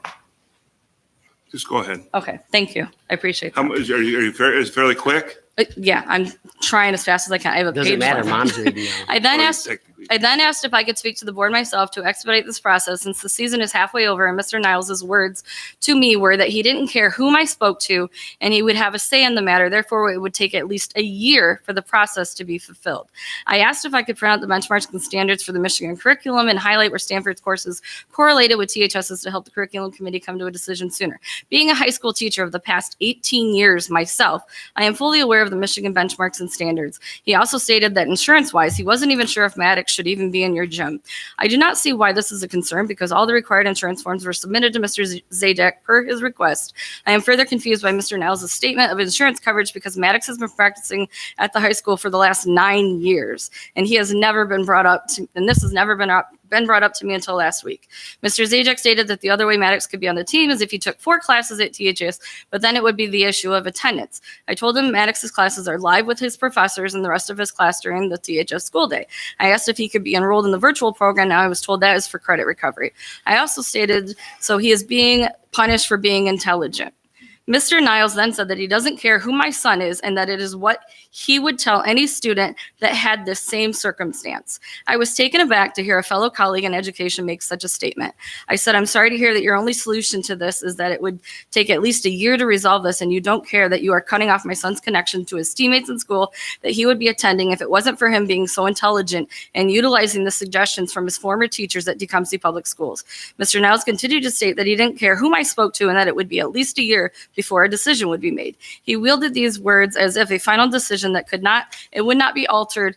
Just go ahead. Okay, thank you. I appreciate How that. much, are you is it fairly quick? Yeah, I'm trying as fast as I can. I have a Doesn't page matter. left. Mom's reading now. I then Or asked, technically, I then asked if I could speak to the board myself to expedite this process since the season is halfway over, and Mr. Niles' words to me were that he didn't care whom I spoke to and he would have a say in the matter. Therefore, it would take at least a year for the process to be fulfilled. I asked if I could print out the benchmarks and standards for the Michigan curriculum and highlight where Stanford's courses correlated with THS's to help the curriculum committee come to a decision sooner. Being a high school teacher of the past 18 years myself, I am fully aware of the Michigan benchmarks and standards. He also stated that insurance-wise, he wasn't even sure if Maddox should even be in your gym. I do not see why this is a concern because all the required insurance forms were submitted to Mr. Zajac per his request. I am further confused by Mr. Niles' statement of insurance coverage because Maddox has been practicing at the high school for the last 9 years, and he has never been brought up to, and this has never been brought up to me until last week. Mr. Zajac stated that the other way Maddox could be on the team is if he took 4 classes at THS, but then it would be the issue of attendance. I told him Maddox's classes are live with his professors and the rest of his class during the THS school day. I asked if he could be enrolled in the virtual program. Now I was told that is for credit recovery. I also stated, so he is being punished for being intelligent. Mr. Niles then said that he doesn't care who my son is and that it is what he would tell any student that had this same circumstance. I was taken aback to hear a fellow colleague in education make such a statement. I said, I'm sorry to hear that your only solution to this is that it would take at least a year to resolve this and you don't care that you are cutting off my son's connection to his teammates in school that he would be attending if it wasn't for him being so intelligent and utilizing the suggestions from his former teachers at Tecumseh Public Schools. Mr. Niles continued to state that he didn't care whom I spoke to and that it would be at least a year before a decision would be made. He wielded these words as if a final decision that would not be altered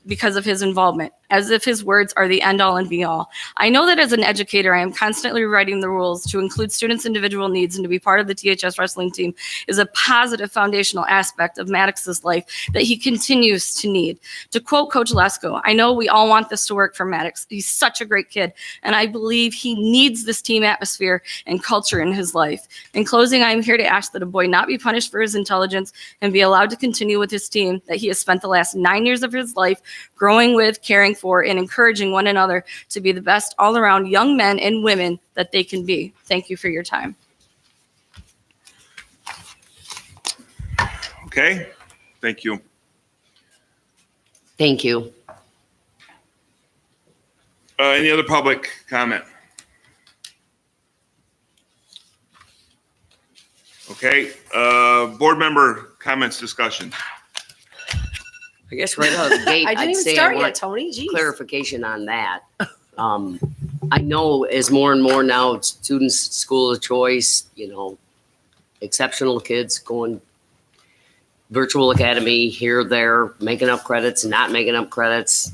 because of his involvement, as if his words are the end all and be all. I know that as an educator, I am constantly rewriting the rules to include students' individual needs and to be part of the THS wrestling team is a positive foundational aspect of Maddox's life that he continues to need. To quote Coach Lesko, I know we all want this to work for Maddox. He's such a great kid, and I believe he needs this team atmosphere and culture in his life. In closing, I am here to ask that a boy not be punished for his intelligence and be allowed to continue with his team that he has spent the last 9 years of his life growing with, caring for, and encouraging one another to be the best all-around young men and women that they can be. Thank you for your time. Okay, thank you. Thank you. Any other public comment? Okay, board member comments, discussion. I guess right out of the gate, I didn't I'd even say I start yet, want Tony. Jeez. clarification on that. I know as more and more now students, school of choice, exceptional kids going virtual academy here, there, making up credits, not making up credits.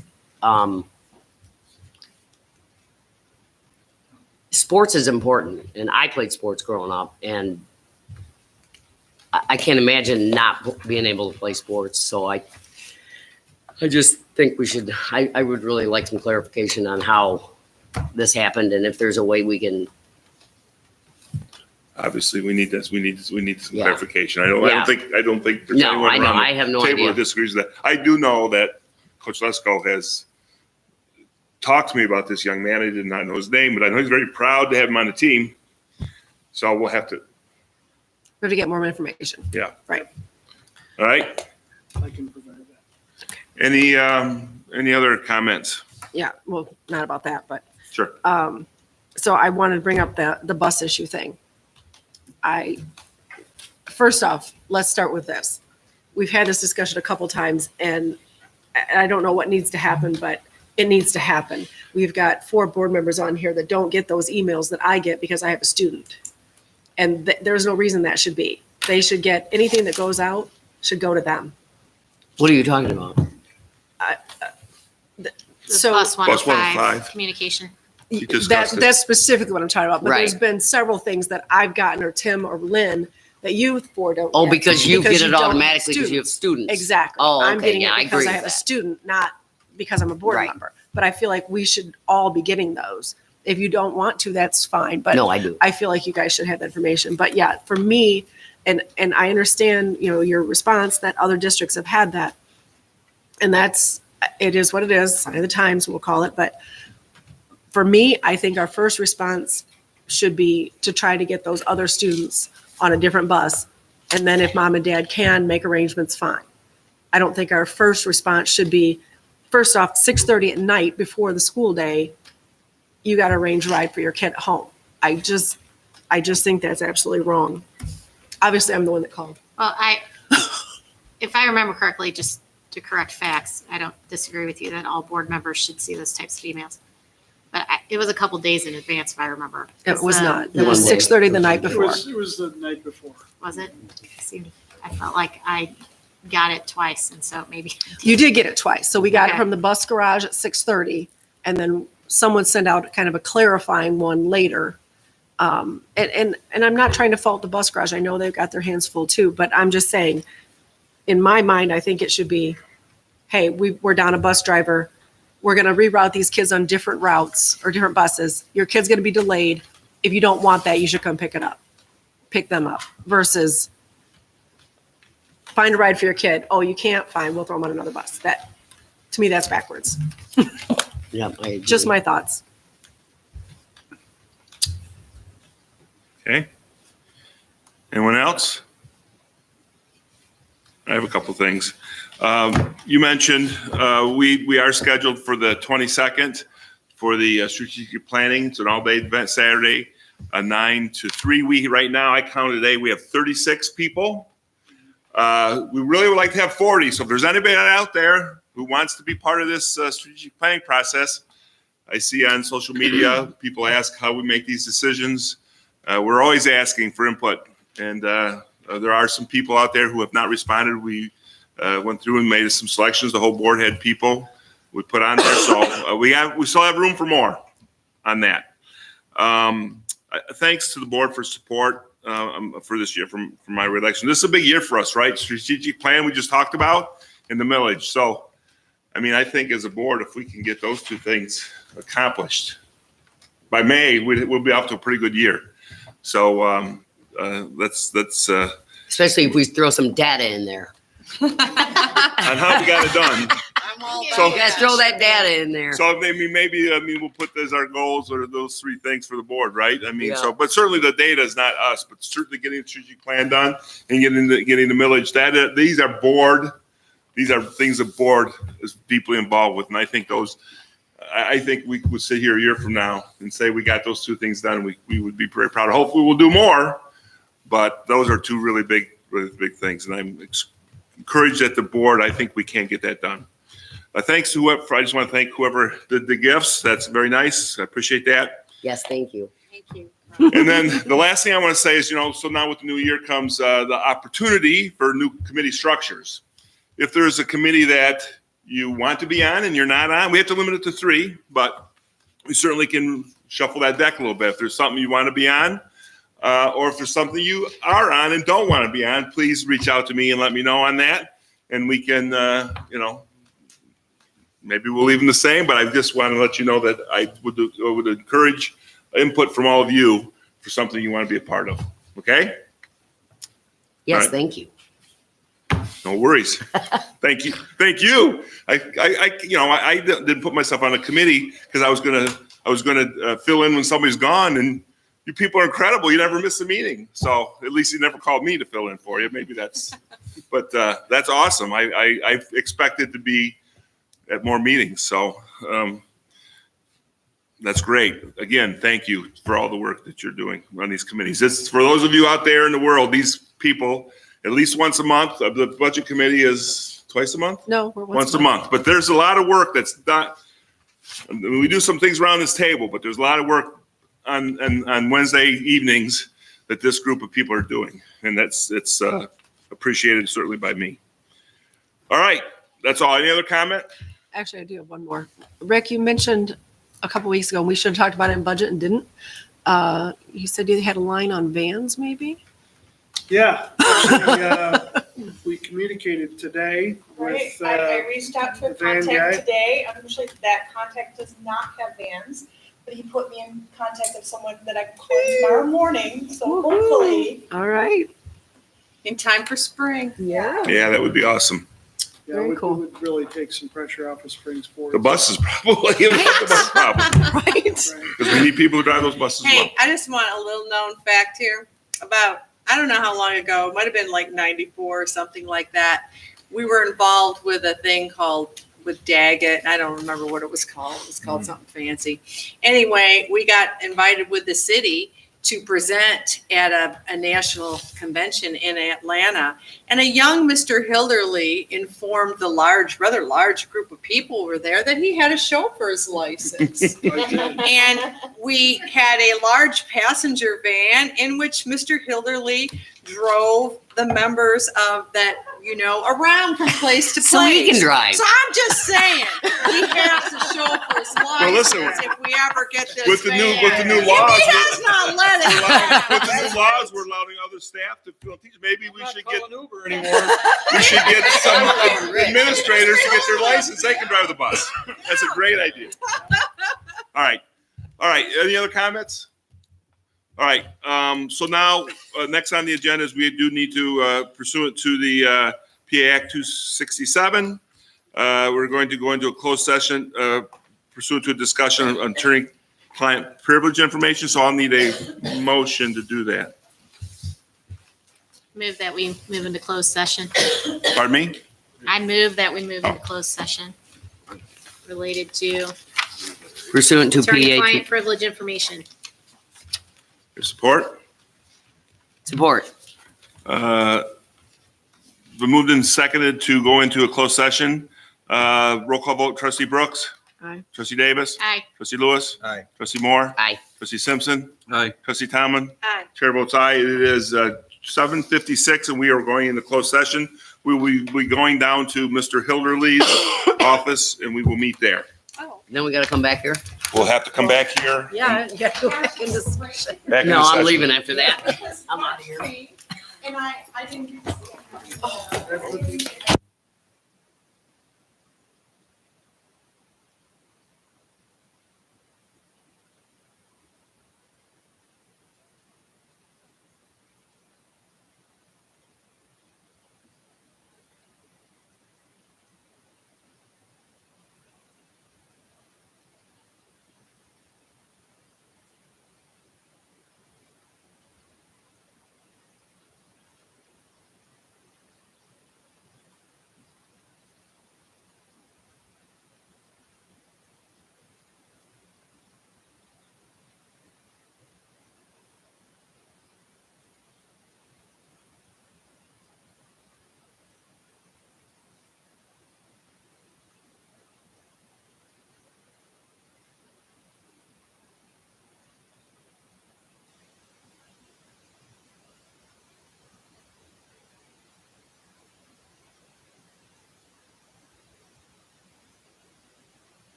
Sports is important, and I played sports growing up, and I can't imagine not being able to play sports. So I just think we should, I would really like some clarification on how this happened and if there's a way we can. Obviously, we need this. We need some Yeah. clarification. I don't think there's No, anyone I know. around I have no the table idea. that disagrees with that. I do know that Coach Lesko has talked to me about this young man. I did not know his name, but I know he's very proud to have him on the team. So we'll have to, We have to get more information. yeah. Right. All right. I can provide that. Any other comments? Yeah, well, not about that, but Sure. so I wanted to bring up the bus issue thing. First off, let's start with this. We've had this discussion a couple times, and I don't know what needs to happen, but it needs to happen. We've got 4 board members on here that don't get those emails that I get because I have a student. And there's no reason that should be. They should get anything that goes out should go to them. What are you talking about? The So plus Plus 105 105. communication. You discussed it. that's specifically what I'm talking about. But Right. there's been several things that I've gotten, or Tim or Lynn, that youth board don't Oh, get because you get it don't have automatically because you have students. students. Exactly. Oh, I'm okay. getting Yeah, it I because agree I with have a that. student, not because I'm a board Right. member. But I feel like we should all be getting those. If you don't want to, that's fine. But No, I do. I feel like you guys should have that information. But yeah, for me, and I understand, your response that other districts have had that. And it is what it is, sign of the times, we'll call it. But for me, I think our first response should be to try to get those other students on a different bus. And then if mom and dad can make arrangements, fine. I don't think our first response should be, first off, 6:30 at night before the school day, you got to arrange a ride for your kid at home. I just think that's absolutely wrong. Obviously, I'm the one that called. Well, if I remember correctly, just to correct facts, I don't disagree with you that all board members should see those types of emails. But it was a couple days in advance, if I remember. It was not. It One was day. 6:30 the night It before. was the night before. Was it? I felt like I got it twice, and so maybe. You did get it twice. So we got it Okay. from the bus garage at 6:30, and then someone sent out kind of a clarifying one later. And I'm not trying to fault the bus garage. I know they've got their hands full too, but I'm just saying, in my mind, I think it should be, hey, we're down a bus driver. We're going to reroute these kids on different routes or different buses. Your kid's going to be delayed. If you don't want that, you should come pick them up versus find a ride for your kid. Oh, you can't? Fine. We'll throw them on another bus. That, to me, that's backwards. Yeah, I agree. Just my thoughts. Okay. Anyone else? I have a couple things. You mentioned we are scheduled for the 22nd for the strategic planning. It's an all-day event Saturday, 9 to 3. Right now, I counted today, we have 36 people. We really would like to have 40. So if there's anybody out there who wants to be part of this strategic planning process, I see on social media, people ask how we make these decisions. We're always asking for input. And there are some people out there who have not responded. We went through and made some selections. The whole board had people we put on there. So we still have room for more on that. Thanks to the board for support for this year, from my reelection. This is a big year for us, right? Strategic plan we just talked about in the millage. So, I mean, I think as a board, if we can get those two things accomplished by May, we'll be off to a pretty good year. So let's Especially if we throw some data in there. on how we got it done. So You guys throw that data in there. So maybe we'll put as our goals or those three things for the board, right? I mean, Yeah. but certainly the data is not us, but certainly getting the strategic plan done and getting the millage data. These are things the board is deeply involved with, and I think I think we would sit here a year from now and say we got those two things done. We would be very proud. Hopefully, we'll do more, but those are two really big things, and I'm encouraged at the board. I think we can get that done. Thanks to whoever. I just want to thank whoever did the gifts. That's very nice. I appreciate that. Yes, thank you. Thank you. And then the last thing I want to say is, so now with the new year comes the opportunity for new committee structures. If there's a committee that you want to be on and you're not on, we have to limit it to 3, but we certainly can shuffle that deck a little bit. If there's something you want to be on, or if there's something you are on and don't want to be on, please reach out to me and let me know on that. And we can, maybe we'll leave them the same, but I just want to let you know that I would encourage input from all of you for something you want to be a part of. Okay? Yes, All right. thank you. No worries. Thank you. Thank you. I didn't put myself on a committee because I was gonna fill in when somebody's gone, and you people are incredible. You never miss a meeting. So at least you never called me to fill in for you. Maybe that's awesome. I expected to be at more meetings. So that's great. Again, thank you for all the work that you're doing on these committees. This is for those of you out there in the world, these people, at least once a month. The budget committee is twice a month? No, we're Once a month. But there's a lot of work that's not, we do some things around this table, but there's a lot of work on Wednesday evenings that this group of people are doing. And it's appreciated certainly by me. All right. That's all. Any other comment? Actually, I do have one more. Rick, you mentioned a couple weeks ago, and we should have talked about it in budget and didn't. You said you had a line on vans, maybe? Yeah. Actually, we communicated today Right, with, I reached out to a the van guy. contact today, unfortunately, that contact does not have vans, but he put me in contact of someone that I can call tomorrow morning, so hopefully. All right. In time for spring. Yeah. Yeah, that would be awesome. Yeah, Very it cool. would really take some pressure off of Springsport. The buses probably. The bus problem. Right. Because we need people to drive those buses as well. Hey, I just want a little known fact here about, I don't know how long ago, it might have been like 94 or something like that. We were involved with a thing called with Daggett. I don't remember what it was called. It was called something fancy. Anyway, we got invited with the city to present at a national convention in Atlanta. And a young Mr. Hilderly informed the rather large group of people who were there that he had a chauffeur's license. And we had a large passenger van in which Mr. Hilderly drove the members of that, around from place to place. So he can drive. So I'm just saying, he has a chauffeur's Well, listen, license if we ever get this with the new van. laws, If he does not let it. with the new laws, we're allowing other staff to teach. Maybe we should get Uber anymore. we should get some administrators to get their license. They can drive the bus. That's a great idea. All right. Any other comments? All right. So now, next on the agenda is we do need to, pursuant to the PA Act 267, we're going to go into a closed session pursuant to a discussion on attorney-client privilege information. So I'll need a motion to do that. Move that we move into closed session. Pardon me? I move that we move into closed session related to Pursuant to PA. attorney-client privilege information. Your support? Support. Been moved and seconded to go into a closed session. Roll call vote, trustee Brooks. Aye. Trustee Davis. Aye. Trustee Lewis. Aye. Trustee Moore. Aye. Trustee Simpson. Aye. Trustee Tomlin. Aye. Chair votes aye. It is 7:56 and we are going into closed session. We will be going down to Mr. Hilderly's office and we will meet there. Then we gotta come back here? We'll have to come back here. Yeah, you gotta go back into session. Back in No, the I'm session. leaving after that. I'm out of here. And I didn't.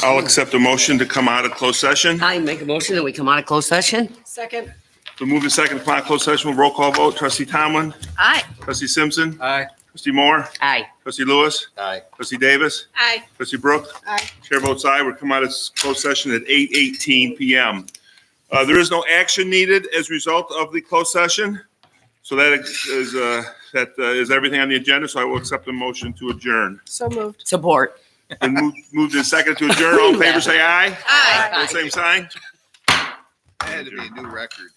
I'll accept a motion to come out of closed session. I make a motion that we come out of closed session. Second. We move in second to come out of closed session with roll call vote. Trustee Tomlin, Aye. trustee Simpson, Aye. trustee Moore, Aye. trustee Lewis, Aye. trustee Davis, Aye. trustee Brooks. Aye. Chair votes aye. We're coming out of closed session at 8:18 PM. There is no action needed as a result of the closed session. So that is everything on the agenda. So I will accept a motion to adjourn. So moved. Support. And moved in second to adjourn. All in favor, say aye. Aye. All same sign. That had to be a new record.